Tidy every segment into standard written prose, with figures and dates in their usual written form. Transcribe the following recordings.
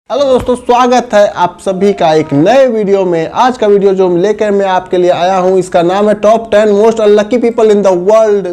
Hello दोस्तों, स्वागत है आप सभी का एक नए वीडियो में। आज का वीडियो जो लेकर मैं आपके लिए आया हूं, इसका नाम है top 10 most unlucky people in the world.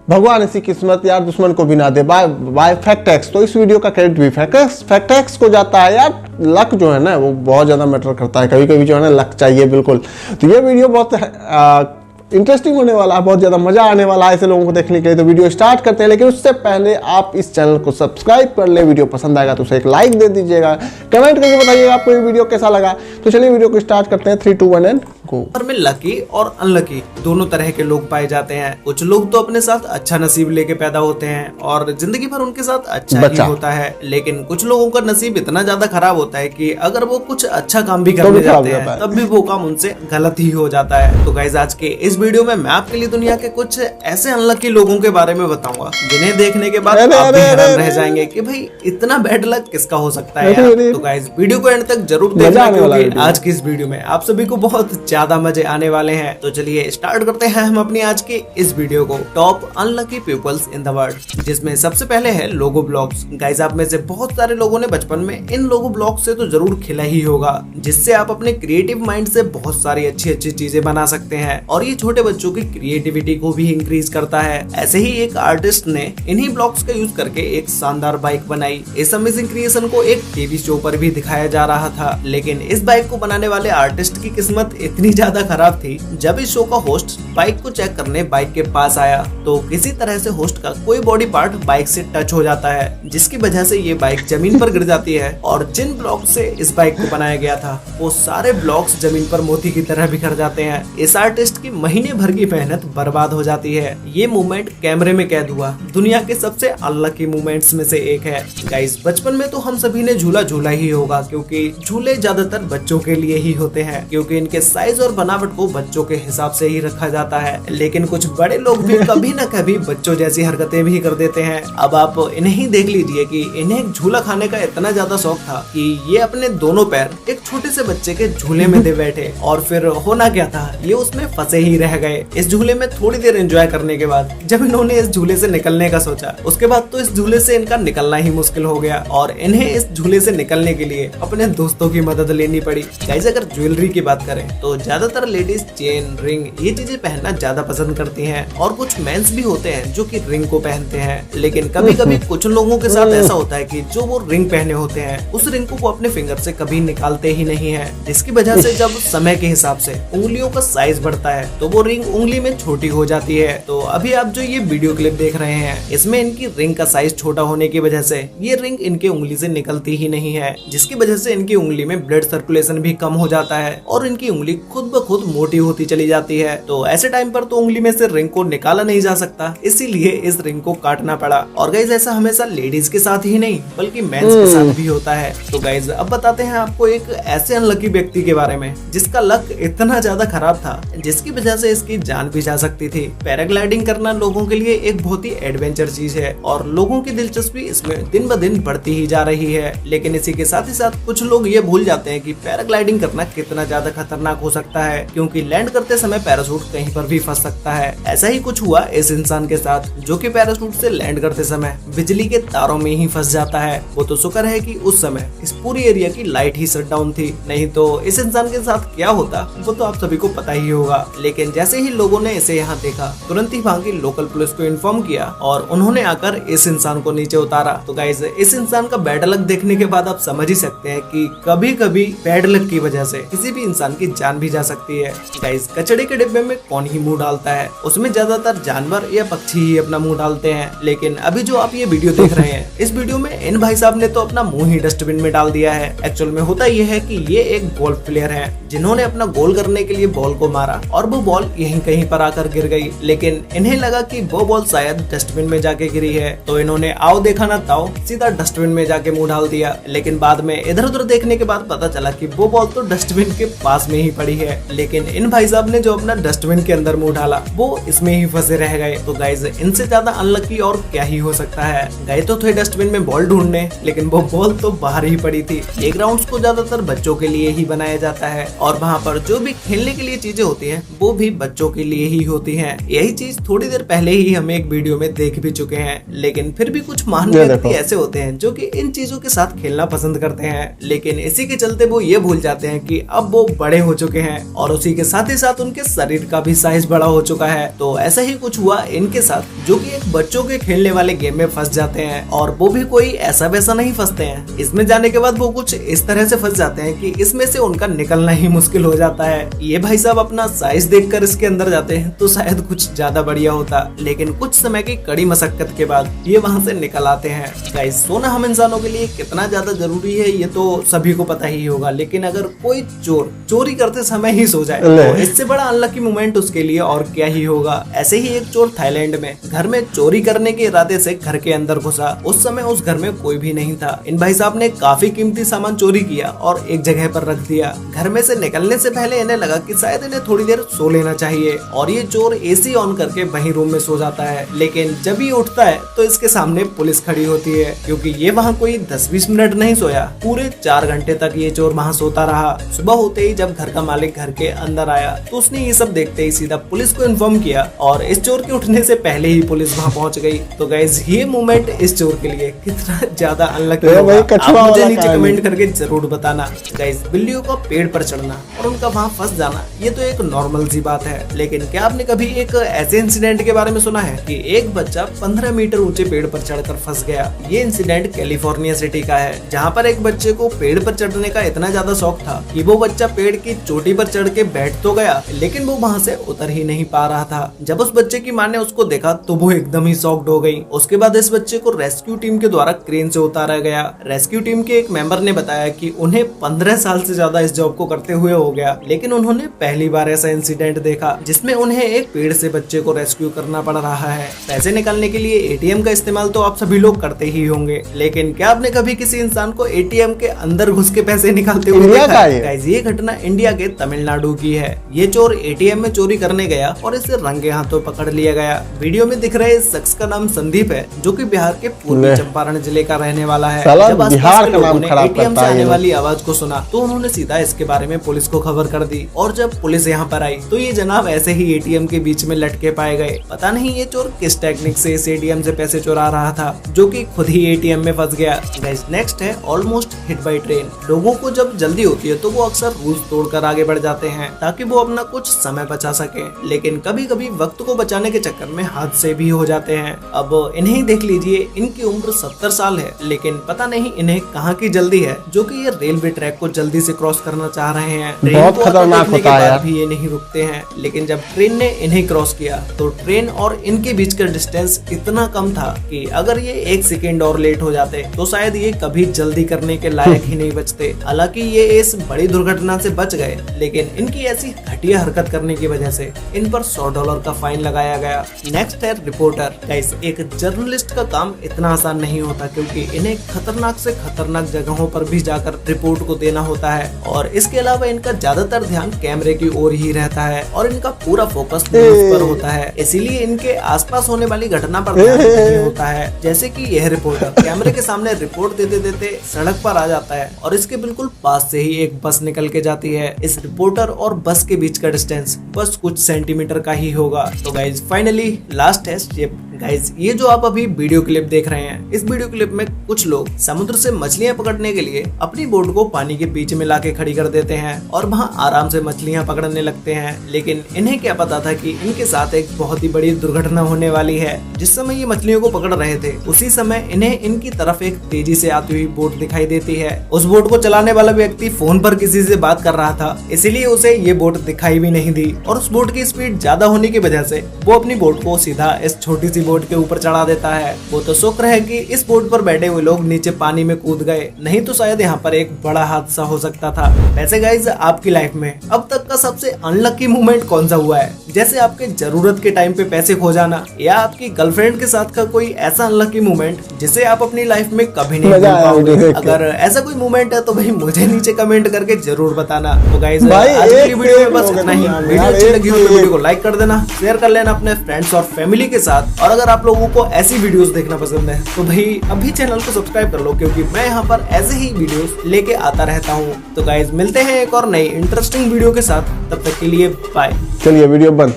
भगवान ऐसी किस्मत यार दुश्मन को भी ना दे, बाय फैक्टएक्स। तो इस वीडियो का क्रेडिट भी फैक्टएक्स को जाता है। यार लक जो है ना वो बहुत ज़्यादा मैटर करता है, कभी कभी जो है ना लक चाहिए बिल्कुल। तो ये वीडियो बहुत इंटरेस्टिंग होने वाला है, बहुत ज़्यादा मजा आने वाला है ऐसे लोगों को देखने के लिए। तो वीडियो स्टार्ट करते हैं, लेकिन उससे पहले आप इस चैनल को सब्सक्राइब कर ले। वीडियो पसंद आएगा तो उसे एक लाइक दे दीजिएगा, कमेंट करके बताइएगा आपको ये वीडियो कैसा लगा। तो चलिए वीडियो को स्टार्ट करते हैं। 3, 2, 1 एंड गो। पर में लकी और अनलकी दोनों तरह के लोग पाए जाते हैं। कुछ लोग तो अपने साथ अच्छा नसीब लेके पैदा होते हैं और जिंदगी भर उनके साथ अच्छा ही होता है, लेकिन कुछ लोगों का नसीब इतना ज्यादा खराब होता है कि अगर वो कुछ अच्छा काम भी करने जाते हैं तब भी वो काम उनसे गलत ही हो जाता है। तो गाइस आज के इस वीडियो में मैं आपके लिए दुनिया के कुछ ऐसे अनलकी लोगों के बारे में बताऊंगा जिन्हें देखने के बाद आप भी हैरान रह जाएंगे कि भाई इतना बैड लक किसका हो सकता है यार। तो गाइस वीडियो को एंड तक जरूर देखना, क्योंकि आज की इस वीडियो में आप सभी को बहुत ज्यादा मजे आने वाले हैं। तो चलिए स्टार्ट करते हैं हम अपनी आज के इस वीडियो को, top unlucky peoples in the world, जिसमें सबसे पहले है लोगो ब्लॉक्स। गाइस आप में से बहुत सारे लोगों ने बचपन में इन लोगो ब्लॉक्स से तो जरूर खेला ही होगा, जिससे आप अपने क्रिएटिव माइंड से बहुत सारी अच्छी अच्छी चीजें बना सकते हैं और ये छोटे बच्चों की क्रिएटिविटी को भी इंक्रीज करता है। ऐसे ही एक आर्टिस्ट ने इन्हीं ब्लॉक्स का यूज करके एक शानदार बाइक बनाई। इस अमेजिंग क्रिएशन को एक टीवी शो पर भी दिखाया जा रहा था, लेकिन इस बाइक को बनाने वाले आर्टिस्ट की किस्मत इतनी ज्यादा खराब थी। जब इस शो का होस्ट बाइक को चेक करने बाइक के पास आया तो किसी तरह से होस्ट का कोई बॉडी पार्ट बाइक से टच हो जाता है, जिसकी वजह से ये बाइक जमीन पर गिर जाती है और जिन ब्लॉक से इस बाइक को बनाया गया था वो सारे ब्लॉक्स जमीन पर मोती की तरह बिखर जाते हैं। इस आर्टिस्ट की महीने भर की मेहनत बर्बाद हो जाती है। ये मूवमेंट कैमरे में कैद हुआ दुनिया के सबसे अनलकी मूवमेंट्स में से एक है। गाइस बचपन में तो हम सभी ने झूला झूला ही होगा, क्योंकि झूले ज्यादातर बच्चों के लिए ही होते हैं, क्योंकि इनके साइज और बनावट को बच्चों के हिसाब से ही रखा जाता है। लेकिन कुछ बड़े लोग भी कभी न कभी बच्चों जैसी हरकतें भी कर देते हैं। अब आप इन्हें ही देख लीजिए कि इन्हें झूला खाने का इतना ज्यादा शौक था कि ये अपने दोनों पैर एक छोटे से बच्चे के झूले में दे बैठे और फिर होना क्या था, ये उसमें फंसे ही रह गए। इस झूले में थोड़ी देर एंजॉय करने के बाद जब इन्होंने इस झूले से निकलने का सोचा, उसके बाद तो इस झूले से इनका निकलना ही मुश्किल हो गया और इन्हें इस झूले से निकलने के लिए अपने दोस्तों की मदद लेनी पड़ी। गाइस अगर ज्वेलरी की बात करें तो ज्यादातर लेडीज चेन, रिंग ये चीजें पहनना ज्यादा पसंद करती हैं और कुछ मेंस भी होते हैं जो कि रिंग को पहनते हैं। लेकिन कभी कभी कुछ लोगों के साथ ऐसा होता है कि जो वो रिंग पहने होते हैं उस रिंग को वो अपने फिंगर से कभी निकालते ही नहीं है, जिसकी वजह से जब समय के हिसाब से उंगलियों का साइज बढ़ता है तो वो रिंग उंगली में छोटी हो जाती है। तो अभी आप जो ये वीडियो क्लिप देख रहे हैं इसमें इनकी रिंग का साइज छोटा होने की वजह से ये रिंग इनके उंगली से निकलती ही नहीं है, जिसकी वजह से इनकी उंगली में ब्लड सर्कुलेशन भी कम हो जाता है और इनकी उंगली खुद ब खुद मोटी होती चली जाती है। तो ऐसे टाइम पर तो उंगली में से रिंग को निकाला नहीं जा सकता, इसीलिए इस रिंग को काटना पड़ा। और गाइज ऐसा हमेशा लेडीज के साथ ही नहीं बल्कि मेंस के साथ भी होता है। तो गाइज अब बताते हैं आपको एक ऐसे अनलकी व्यक्ति के बारे में जिसका लक इतना ज्यादा खराब था जिसकी वजह से इसकी जान भी जा सकती थी। पैराग्लाइडिंग करना लोगों के लिए एक बहुत ही एडवेंचर चीज है और लोगों की दिलचस्पी इसमें दिन ब दिन बढ़ती ही जा रही है। लेकिन इसी के साथ ही साथ कुछ लोग ये भूल जाते हैं कि पैराग्लाइडिंग करना कितना ज्यादा खतरनाक हो सकता है, क्योंकि लैंड करते समय पैराशूट कहीं पर भी फंस सकता है। ऐसा ही कुछ हुआ इस इंसान के साथ जो कि पैराशूट से लैंड करते समय बिजली के तारों में ही फंस जाता है। वो तो शुक्र है कि उस समय इस पूरी एरिया की लाइट ही शट डाउन थी, नहीं तो इस इंसान के साथ क्या होता वो तो आप सभी को पता ही होगा। लेकिन जैसे ही लोगों ने इसे यहाँ देखा तुरंत ही वहाँ की लोकल पुलिस को इन्फॉर्म किया और उन्होंने आकर इस इंसान को नीचे उतारा। तो गाइस इस इंसान का बैड लक देखने के बाद आप समझ ही सकते हैं कि कभी कभी बैड लक की वजह से किसी भी इंसान की जान भी जा सकती है। गाइस कचड़े के डिब्बे में कौन ही मुंह डालता है, उसमें ज्यादातर जानवर या पक्षी ही अपना मुंह डालते हैं। लेकिन अभी जो आप ये वीडियो देख रहे हैं इस वीडियो में इन भाई साहब ने तो अपना मुंह ही डस्टबिन में डाल दिया है। एक्चुअल में होता यह है कि ये एक गोल्फ प्लेयर है जिन्होंने अपना गोल करने के लिए बॉल को मारा और वो बॉल यहीं कहीं पर आकर गिर गई, लेकिन इन्हें लगा कि वो बॉल शायद डस्टबिन में जाके गिरी है, तो इन्होंने आओ देखा ना ताओ सीधा डस्टबिन में जाके मुंह डाल दिया। लेकिन बाद में इधर उधर देखने के बाद पता चला कि वो बॉल तो डस्टबिन के पास में ही पड़ी है। लेकिन इन भाई साहब ने जो अपना डस्टबिन के अंदर मुंह डाला, वो इसमें ही फंसे रह गए। तो गाइज इनसे ज्यादा अनलकी और क्या ही हो सकता है। गए तो थे डस्टबिन में बॉल ढूंढने, लेकिन वो बॉल तो बाहर ही पड़ी थी। प्लेग्राउंड्स को ज्यादातर बच्चों के लिए ही बनाया जाता है और वहाँ पर जो भी खेलने के लिए चीजें होती हैं वो भी बच्चों के लिए ही होती हैं। यही चीज थोड़ी देर पहले ही हम एक वीडियो में देख भी चुके हैं। लेकिन फिर भी कुछ महान व्यक्ति ऐसे होते हैं जो कि इन चीजों के साथ खेलना पसंद करते हैं, लेकिन इसी के चलते वो ये भूल जाते हैं कि अब वो बड़े हो चुके हैं और उसी के साथ ही साथ उनके शरीर का भी साइज बड़ा हो चुका है। तो ऐसा ही कुछ हुआ इनके साथ, जो कि एक बच्चों के खेलने वाले गेम में फंस जाते हैं और वो भी कोई ऐसा वैसा नहीं फंसते हैं। इसमें जाने के बाद वो कुछ इस तरह से फंस जाते हैं कि इसमें से उनका निकलना ही मुश्किल हो जाता है। ये भाई साहब अपना साइज देखकर इसके अंदर जाते हैं तो शायद कुछ ज्यादा बढ़िया होता, लेकिन कुछ समय की कड़ी मशक्कत के बाद ये वहाँ से निकल आते हैं। गाइस सोना हम इंसानों के लिए कितना ज्यादा जरूरी है ये तो सभी को पता ही होगा, लेकिन अगर कोई चोर चोरी करते समय ही सो जाए तो इससे बड़ा अनलकी मोमेंट उसके लिए और क्या ही होगा। ऐसे ही एक चोर थाईलैंड में घर में चोरी करने के इरादे से घर के अंदर घुसा। उस समय उस घर में कोई भी नहीं था। इन भाई साहब ने काफी कीमती सामान चोरी किया और एक जगह पर रख दिया। घर में से निकलने से पहले इन्हें लगा कि शायद इन्हें थोड़ी देर सो लेना चाहिए और ये चोर एसी ऑन करके वहीं रूम में सो जाता है। लेकिन जब ये उठता है तो इसके सामने पुलिस खड़ी होती है, क्योंकि ये वहाँ कोई 10-20 मिनट नहीं सोया, पूरे 4 घंटे तक ये चोर वहाँ सोता रहा। सुबह होते ही जब घर का मालिक घर के अंदर आया तो उसने ये सब देखते ही सीधा पुलिस को इन्फॉर्म किया और इस चोर के उठने से पहले ही पुलिस वहाँ पहुँच गई। तो गाइस ये मोमेंट इस चोर के लिए कितना ज्यादा अनलकी होगा आप मुझे नीचे कमेंट करके जरूर बताना। गाइस बिल्लियों का पेड़ पर चढ़ना और उनका वहाँ फंस जाना ये तो एक नॉर्मल सी बात है, लेकिन क्या आपने कभी एक ऐसे इंसिडेंट के बारे में सुना है कि एक बच्चा 15 मीटर ऊंचे पेड़ पर चढ़कर फंस गया। ये इंसिडेंट कैलिफोर्निया सिटी का है, जहाँ पर एक बच्चे को पेड़ पर चढ़ने का इतना ज्यादा शौक था कि वो बच्चा पेड़ की चोटी पर चढ़ के बैठ तो गया, लेकिन वो वहाँ से उतर ही नहीं पा रहा था। जब उस बच्चे की माँ ने उसको देखा तो वो एकदम ही शॉक्ड हो गई। उसके बाद इस बच्चे को रेस्क्यू टीम के द्वारा क्रेन से उतारा गया। रेस्क्यू टीम के एक मेंबर ने बताया कि उन्हें 15 साल से ज्यादा इस जॉब को करते हुए हो गया, लेकिन उन्होंने पहली बार ऐसा इंसिडेंट देखा जिसमें उन्हें एक पेड़ से बच्चे को रेस्क्यू करना पड़ रहा है। पैसे निकालने के लिए एटीएम का इस्तेमाल तो आप सभी लोग करते ही होंगे, लेकिन क्या आपने कभी किसी इंसान को एटीएम के अंदर घुस के पैसे निकालते हुए देखा है? गाइस ये घटना इंडिया के तमिलनाडु की है। ये चोर एटीएम में चोरी करने गया और इसे रंगे हाथों पकड़ लिया गया। वीडियो में दिख रहे इस शख्स का नाम संदीप है, जो कि बिहार के पूर्वी चंपारण जिले का रहने वाला है। जब बिहार के लोगों ने एटीएम से आने वाली आवाज को सुना तो उन्होंने सीधा इसके बारे में पुलिस को खबर कर दी और जब पुलिस यहाँ पर आई तो ये जनाब ऐसे ही एटीएम के बीच में लटके पाए गए। पता नहीं ये चोर किस टेक्निक से इस एटीएम से पैसे चुरा रहा था, जो कि खुद ही एटीएम में फंस गया। गाइस नेक्स्ट है ऑलमोस्ट हिट बाय ट्रेन। लोगों को जब जल्दी होती है तो वो अक्सर रूल्स तोड़कर आगे बढ़ जाते हैं ताकि वो अपना कुछ समय बचा सके, लेकिन कभी कभी वक्त को बचाने के चक्कर में हादसे भी हो जाते हैं। अब इन्हें देख लीजिए, इनकी उम्र 70 साल है, लेकिन पता नहीं इन्हें कहाँ की जल्दी है, जो कि ये रेलवे ट्रैक को जल्दी से क्रॉस करना चाह रहे हैं। बहुत खतरनाक होता है यार। भी ये नहीं रुकते हैं, लेकिन जब ट्रेन ने इन्हें क्रॉस किया तो ट्रेन और इनके बीच का डिस्टेंस इतना कम था कि अगर ये 1 सेकेंड और लेट हो जाते तो शायद ये कभी जल्दी करने के लायक ही नहीं बचते। हालांकि ये इस बड़ी दुर्घटना से बच गए, लेकिन इनकी ऐसी घटिया हरकत करने की वजह से इन पर $100 का फाइन लगाया गया। नेक्स्ट है रिपोर्टर। गाइस एक जर्नलिस्ट का काम इतना आसान नहीं होता, क्योंकि इन्हें खतरनाक से खतरनाक जगहों पर भी जाकर रिपोर्ट को देना होता है और इसके अलावा इनका ज्यादातर ध्यान कैमरे की ओर ही रहता है और इनका पूरा फोकस न्यूज़ पर होता है, इसीलिए इनके आसपास होने वाली घटना पर ध्यान नहीं होता है। जैसे कि यह रिपोर्टर कैमरे के सामने रिपोर्ट देते देते सड़क पर आ जाता है और इसके बिल्कुल पास से ही एक बस निकल के जाती है। इस रिपोर्टर और बस के बीच का डिस्टेंस बस कुछ सेंटीमीटर का ही होगा। तो गाइज फाइनली लास्ट है शिप। गाइज ये जो आप अभी वीडियो क्लिप देख रहे हैं, इस वीडियो क्लिप में कुछ लोग समुद्र से मछलियां पकड़ने के लिए अपनी बोट को पानी के बीच में लाके खड़ी कर देते हैं और वहां आराम से मछलियां पकड़ने लगते हैं, लेकिन इन्हें क्या पता था कि इनके साथ एक बहुत ही बड़ी दुर्घटना होने वाली है। जिस समय ये मछलियों को पकड़ रहे थे उसी समय इन्हें इनकी तरफ एक तेजी से आती हुई बोट दिखाई देती है। उस बोट को चलाने वाला व्यक्ति फोन पर किसी से बात कर रहा था, इसीलिए उसे ये बोट दिखाई भी नहीं दी और उस बोट की स्पीड ज्यादा होने की वजह से वो अपनी बोट को सीधा इस छोटी सी बोट के ऊपर चढ़ा देता है। वो तो शुक्र है कि इस बोट पर बैठे हुए लोग नीचे पानी में कूद गए, नहीं तो शायद यहाँ पर एक बड़ा हादसा हो सकता था। वैसे गाइस, आपकी लाइफ में अब तक का सबसे अनलकी मोमेंट कौन सा हुआ है? जैसे आपके जरूरत के टाइम पे पैसे खो जाना, या आपकी गर्लफ्रेंड के साथ का कोई ऐसा अनलकी मोमेंट जिसे आप अपनी लाइफ में कभी नहीं भूल पाओगे। अगर ऐसा कोई मोमेंट है तो भाई मुझे नीचे कमेंट करके जरूर बताना। तो गाइस, आज की वीडियो में बस इतना ही। वीडियो अच्छी लगी हो तो वीडियो को लाइक कर देना, शेयर कर लेना अपने फ्रेंड्स और फैमिली के साथ। और अगर आप लोगों को ऐसी वीडियोस देखना पसंद है तो भाई अभी चैनल को सब्सक्राइब कर लो, क्योंकि मैं यहाँ पर ऐसे ही वीडियोस लेके आता रहता हूँ। तो गाइस, मिलते हैं एक और नई इंटरेस्टिंग वीडियो के साथ, तब तक के लिए बाय। चलिए वीडियो बंद।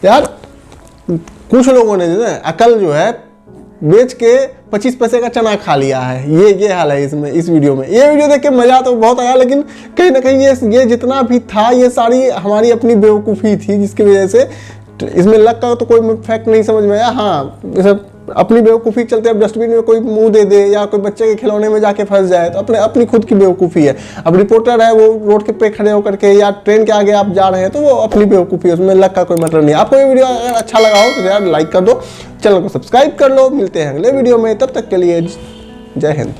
यार कुछ लोगों ने जो है अकल जो है बेच के 25 पैसे का चना खा लिया है। ये हाल है इसमें, इस वीडियो में। ये वीडियो देख के मजा तो बहुत आया, लेकिन कहीं ना कहीं ये जितना भी था ये सारी हमारी अपनी बेवकूफ़ी थी, जिसकी वजह से इसमें लग का तो कोई फैक्ट नहीं समझ में आया। हाँ, जैसे अपनी बेवकूफ़ी के चलते अब डस्टबिन में कोई मुंह दे दे या कोई बच्चे के खिलौने में जाके फंस जाए तो अपनी खुद की बेवकूफ़ी है। अब रिपोर्टर है, वो रोड के पे खड़े होकर के या ट्रेन के आगे आप जा रहे हैं तो वो अपनी बेवकूफ़ी है, उसमें लग का कोई मतलब नहीं। आपको ये वीडियो अगर अच्छा लगा हो तो यार लाइक कर दो, चैनल को सब्सक्राइब कर लो। मिलते हैं अगले वीडियो में, तब तक के लिए जय हिंद।